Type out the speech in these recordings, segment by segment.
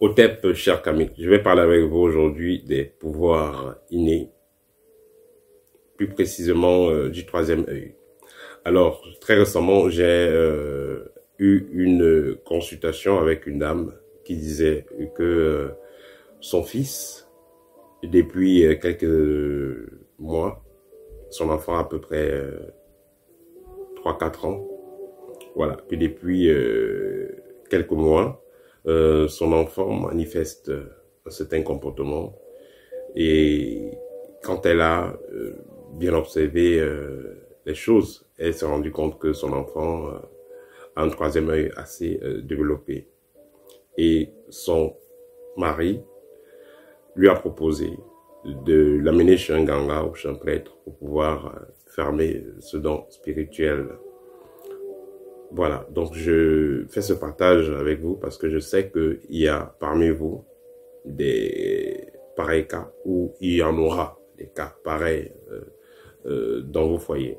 Hotep, cher Camille, je vais parler avec vous aujourd'hui des pouvoirs innés, plus précisément du troisième œil. Alors, très récemment, j'ai eu une consultation avec une dame qui disait que son fils, depuis quelques mois, son enfant a à peu près 3-4 ans, voilà, que depuis quelques mois, son enfant manifeste un certain comportement et quand elle a bien observé les choses, elle s'est rendue compte que son enfant a un troisième œil assez développé et son mari lui a proposé de l'amener chez un ganga ou chez un prêtre pour pouvoir fermer ce don spirituel. Voilà, donc je fais ce partage avec vous parce que je sais qu'il y a parmi vous des pareils cas ou il y en aura des cas pareils dans vos foyers.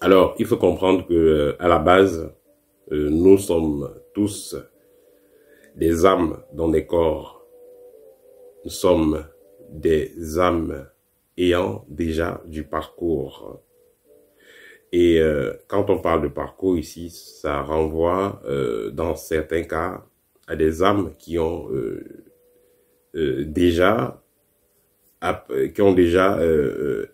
Alors, il faut comprendre que à la base, nous sommes tous des âmes dans des corps. Nous sommes des âmes ayant déjà du parcours. Et quand on parle de parcours ici, ça renvoie dans certains cas à des âmes qui ont déjà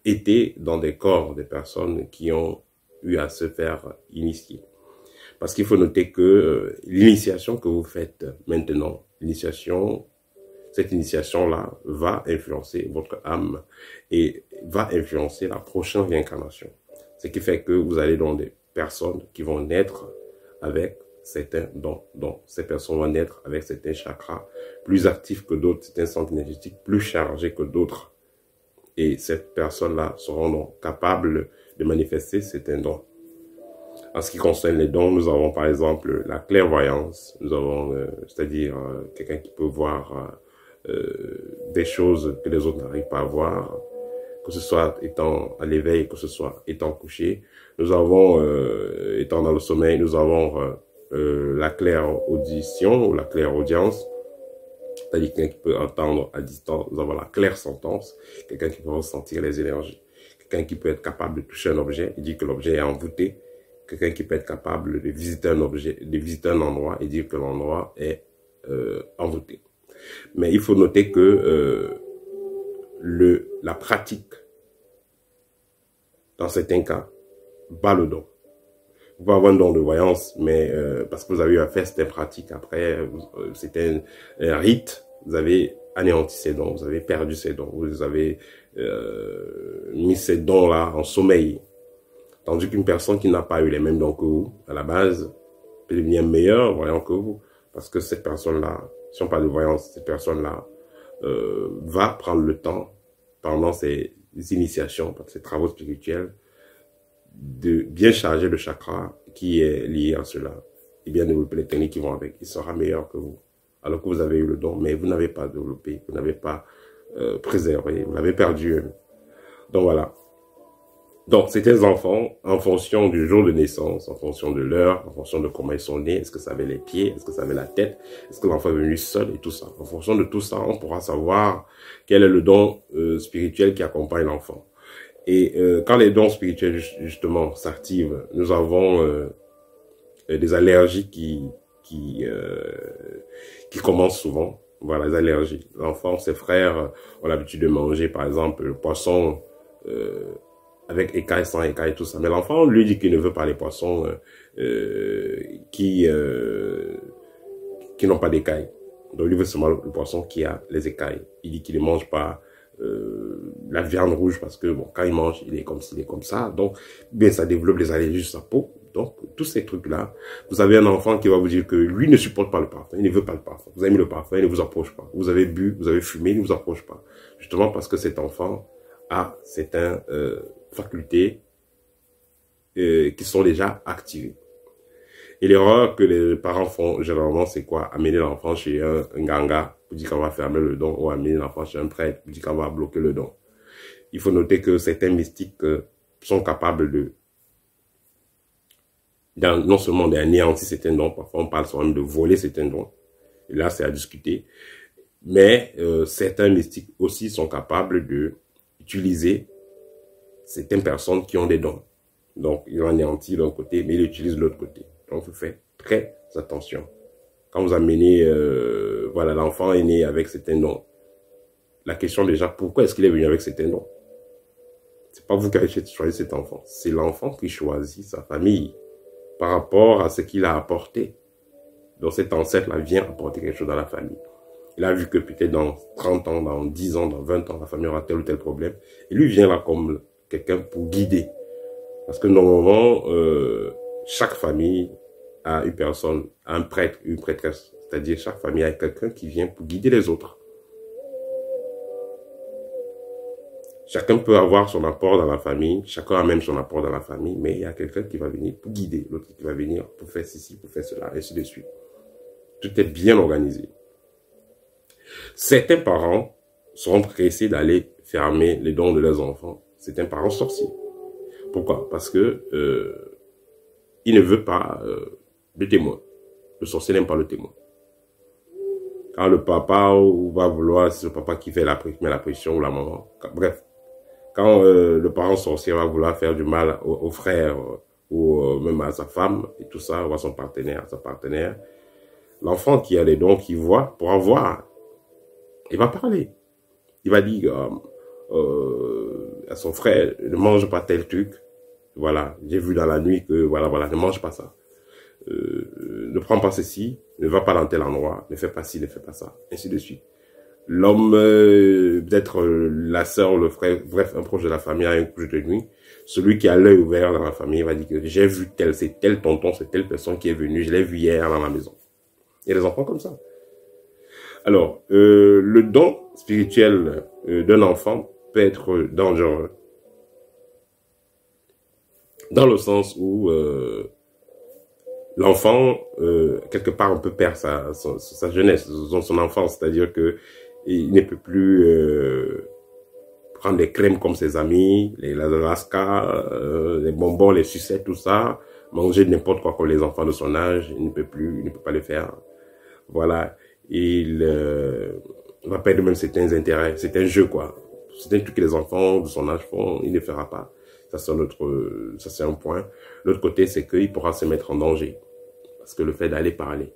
été dans des corps des personnes qui ont eu à se faire initier. Parce qu'il faut noter que l'initiation que vous faites maintenant, cette initiation-là va influencer votre âme et va influencer la prochaine réincarnation. Ce qui fait que vous allez dans des personnes qui vont naître avec certains dons. Donc, ces personnes vont naître avec certains chakras plus actifs que d'autres, certains centres énergétiques plus chargés que d'autres. Et ces personnes-là seront donc capables de manifester certains dons. En ce qui concerne les dons, nous avons par exemple la clairvoyance. Nous avons, c'est-à-dire quelqu'un qui peut voir des choses que les autres n'arrivent pas à voir, que ce soit étant à l'éveil, que ce soit étant couché. Nous avons, étant dans le sommeil, nous avons la claire audition ou la claire audience, c'est-à-dire quelqu'un qui peut entendre à distance. Nous avons la claire sentence, quelqu'un qui peut ressentir les énergies, quelqu'un qui peut être capable de toucher un objet et dire que l'objet est envoûté, quelqu'un qui peut être capable de visiter un objet, de visiter un endroit et dire que l'endroit est envoûté. Mais il faut noter que la pratique, dans certains cas, bat le don. Vous pouvez avoir un don de voyance, mais parce que vous avez eu à faire cette pratique, après, c'était un rite, vous avez anéanti ces dons, vous avez perdu ces dons, vous avez mis ces dons-là en sommeil. Tandis qu'une personne qui n'a pas eu les mêmes dons que vous, à la base, peut devenir meilleur voyant que vous. Parce que cette personne-là, si on parle de voyance, cette personne-là va prendre le temps, pendant ses initiations, ses travaux spirituels, de bien charger le chakra qui est lié à cela, et bien développer les techniques qui vont avec. Il sera meilleur que vous. Alors que vous avez eu le don, mais vous n'avez pas développé, vous n'avez pas préservé, vous l'avez perdu. Donc voilà. Donc, c'était enfants, en fonction du jour de naissance, en fonction de l'heure, en fonction de comment ils sont nés, est-ce que ça avait les pieds, est-ce que ça avait la tête, est-ce que l'enfant est venu seul et tout ça. En fonction de tout ça, on pourra savoir quel est le don spirituel qui accompagne l'enfant. Et quand les dons spirituels, justement, s'activent, nous avons des allergies qui commencent souvent. Voilà, les allergies. L'enfant, ses frères ont l'habitude de manger, par exemple, le poisson avec écailles, sans écailles, tout ça. Mais l'enfant lui dit qu'il ne veut pas les poissons qui n'ont pas d'écailles. Donc, lui veut seulement le poisson qui a les écailles. Il dit qu'il ne mange pas la viande rouge parce que, bon, quand il mange, il est comme ci, il est comme ça. Donc, bien, ça développe des allergies sur sa peau. Donc, tous ces trucs-là, vous avez un enfant qui va vous dire que lui ne supporte pas le parfum, il ne veut pas le parfum. Vous avez mis le parfum, il ne vous approche pas. Vous avez bu, vous avez fumé, il ne vous approche pas. Justement parce que cet enfant a certaines facultés qui sont déjà activées. Et l'erreur que les parents font généralement, c'est quoi? Amener l'enfant chez un ganga pour dire qu'on va fermer le don, ou amener l'enfant chez un prêtre pour dire qu'on va bloquer le don. Il faut noter que certains mystiques sont capables de non seulement d'anéantir certains dons, parfois on parle seulement de voler certains dons. Et là, c'est à discuter. Mais certains mystiques aussi sont capables de utiliser certaines personnes qui ont des dons. Donc, ils anéantissent d'un côté, mais ils utilisent de l'autre côté. Donc, vous faites très attention. Quand vous amenez, voilà, l'enfant est né avec certains dons. La question déjà, pourquoi est-ce qu'il est venu avec certains dons? C'est pas vous qui avez choisi cet enfant. C'est l'enfant qui choisit sa famille par rapport à ce qu'il a apporté. Donc, cet ancêtre-là vient apporter quelque chose dans la famille. Il a vu que peut-être dans 30 ans, dans 10 ans, dans 20 ans, la famille aura tel ou tel problème. Et lui vient là comme quelqu'un pour guider. Parce que normalement, chaque famille a une personne, un prêtre, une prêtresse. C'est-à-dire chaque famille a quelqu'un qui vient pour guider les autres. Chacun peut avoir son apport dans la famille, chacun a même son apport dans la famille, mais il y a quelqu'un qui va venir pour guider, l'autre qui va venir pour faire ceci, pour faire cela, et ainsi de suite. Tout est bien organisé. Certains parents seront pressés d'aller fermer les dons de leurs enfants. Certains parents sorciers. Pourquoi? Parce que il ne veut pas de témoin. Le sorcier n'aime pas le témoin. Quand le papa va vouloir, c'est le papa qui fait met la pression ou la maman. Bref, quand le parent sorcier va vouloir faire du mal au frère ou même à sa femme et tout ça, ou à son partenaire, à sa partenaire, l'enfant qui a les dons, qui voit, pourra voir. Il va parler. Il va dire à son frère, ne mange pas tel truc. Voilà, j'ai vu dans la nuit que, voilà, ne mange pas ça. Ne prends pas ceci, ne va pas dans tel endroit, ne fais pas ci, ne fais pas ça, ainsi de suite. L'homme, peut-être la sœur, le frère, bref, un proche de la famille a un couche de nuit. Celui qui a l'œil ouvert dans la famille va dire que j'ai vu c'est tel tonton, c'est telle personne qui est venue, je l'ai vu hier dans la maison. Il y a des enfants comme ça. Alors, le don spirituel d'un enfant peut être dangereux. Dans le sens où l'enfant, quelque part, on peut perdre sa jeunesse, son enfance. C'est-à-dire que il ne peut plus prendre des crèmes comme ses amis, les Alaska, les bonbons, les sucettes, tout ça. Manger n'importe quoi comme les enfants de son âge, il ne peut pas le faire. Voilà. Il va perdre même certains intérêts, certains jeux, quoi. Certains trucs que les enfants de son âge font, il ne fera pas. Ça, c'est un point. L'autre côté, c'est qu'il pourra se mettre en danger. Parce que le fait d'aller parler.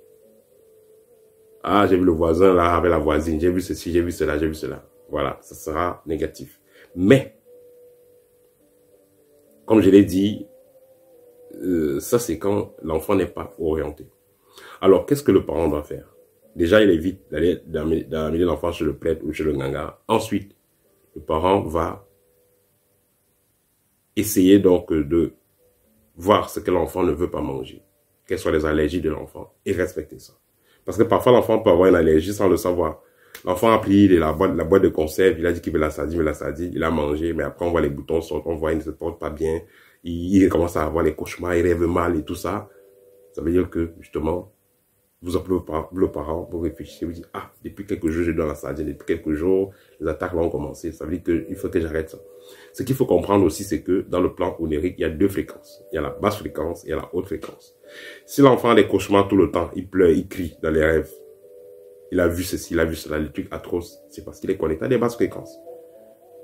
Ah, j'ai vu le voisin là avec la voisine, j'ai vu ceci, j'ai vu cela, j'ai vu cela. Voilà, ça sera négatif. Mais, comme je l'ai dit, ça c'est quand l'enfant n'est pas orienté. Alors, qu'est-ce que le parent doit faire? Déjà, il évite d'amener l'enfant chez le prêtre ou chez le nganga. Ensuite, le parent va essayer donc de voir ce que l'enfant ne veut pas manger. Quelles sont les allergies de l'enfant et respecter ça. Parce que parfois, l'enfant peut avoir une allergie sans le savoir. L'enfant a pris la boîte de conserve, il a dit qu'il veut la sardine, il a mangé, mais après on voit les boutons sortent, on voit qu'il ne se porte pas bien, il commence à avoir les cauchemars, il rêve mal et tout ça. Ça veut dire que, justement, vous appelez le parent, vous réfléchissez, vous dites, ah, depuis quelques jours, je donne la sardine, depuis quelques jours, les attaques là ont commencé, ça veut dire qu'il faut que j'arrête ça. Ce qu'il faut comprendre aussi, c'est que dans le plan onirique, il y a deux fréquences. Il y a la basse fréquence et il y a la haute fréquence. Si l'enfant a des cauchemars tout le temps, il pleure, il crie dans les rêves, il a vu ceci, il a vu cela, les trucs atroces, c'est parce qu'il est connecté à des basses fréquences.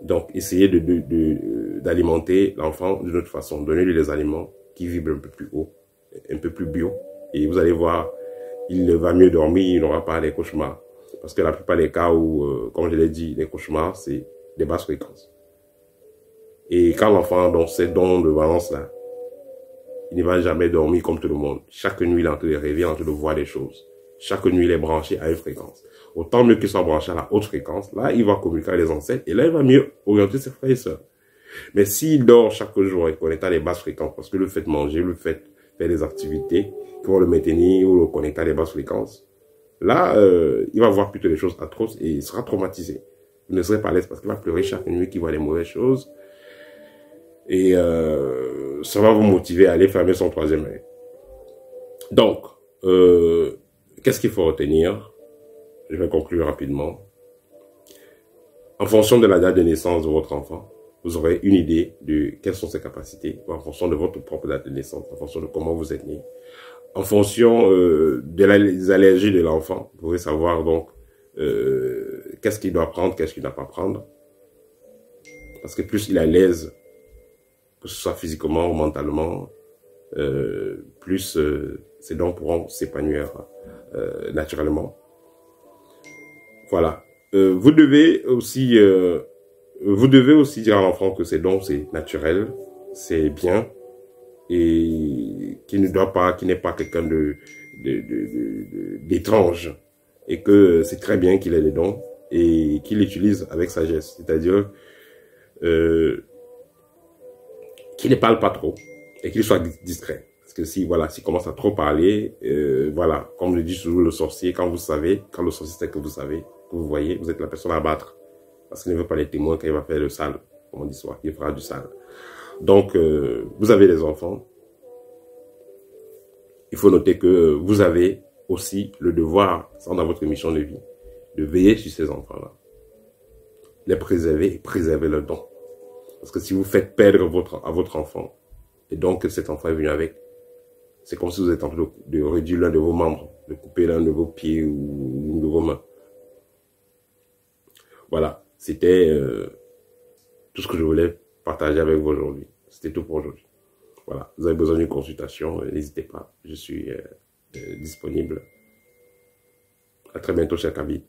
Donc, essayez d'alimenter l'enfant d'une autre façon, donnez-lui des aliments qui vibrent un peu plus haut, un peu plus bio, et vous allez voir, il va mieux dormir, il n'aura pas les cauchemars. Parce que la plupart des cas où, comme je l'ai dit, les cauchemars, c'est des basses fréquences. Et quand l'enfant a donc ces dons de valence-là, il ne va jamais dormir comme tout le monde. Chaque nuit, il est en train de rêver, il est en train de voir des choses. Chaque nuit, il est branché à une fréquence. Autant mieux qu'il soit branché à la haute fréquence, là, il va communiquer avec les ancêtres et là, il va mieux orienter ses frères et sœurs. Mais s'il dort chaque jour et connecté à les basses fréquences, parce que le fait de manger, le fait de faire des activités qui vont le maintenir ou le connecter à les basses fréquences, là, il va voir plutôt des choses atroces et il sera traumatisé. Il ne serait pas à l'aise parce qu'il va pleurer chaque nuit qu'il voit les mauvaises choses. Et ça va vous motiver à aller fermer son troisième œil. Donc, qu'est-ce qu'il faut retenir? Je vais conclure rapidement. En fonction de la date de naissance de votre enfant, vous aurez une idée de quelles sont ses capacités, en fonction de votre propre date de naissance, en fonction de comment vous êtes né. En fonction des allergies de l'enfant, vous pouvez savoir donc qu'est-ce qu'il doit prendre, qu'est-ce qu'il ne doit pas prendre. Parce que plus il est à l'aise, que ce soit physiquement ou mentalement, plus ses dons pourront s'épanouir naturellement. Voilà. Vous devez aussi dire à l'enfant que ses dons, c'est naturel, c'est bien, et qu'il n'est pas quelqu'un d'étrange, et que c'est très bien qu'il ait des dons, et qu'il l'utilise avec sagesse. C'est-à-dire qu'il ne parle pas trop, et qu'il soit discret. Parce que s'il commence à trop parler, voilà, comme le dit toujours le sorcier, quand le sorcier sait que vous savez, que vous voyez, vous êtes la personne à battre. Parce qu'il ne veut pas les témoins quand il va faire le sale, comme on dit souvent, il fera du sale. Donc, vous avez des enfants. Il faut noter que vous avez aussi le devoir, dans votre mission de vie, de veiller sur ces enfants-là. Les préserver et préserver leurs dons. Parce que si vous faites perdre à votre enfant, et donc cet enfant est venu avec, c'est comme si vous êtes en train de réduire l'un de vos membres, de couper l'un de vos pieds ou l'une de vos mains. Voilà, c'était tout ce que je voulais partager avec vous aujourd'hui. C'était tout pour aujourd'hui. Voilà, vous avez besoin d'une consultation, n'hésitez pas, je suis disponible. À très bientôt, cher Kabit.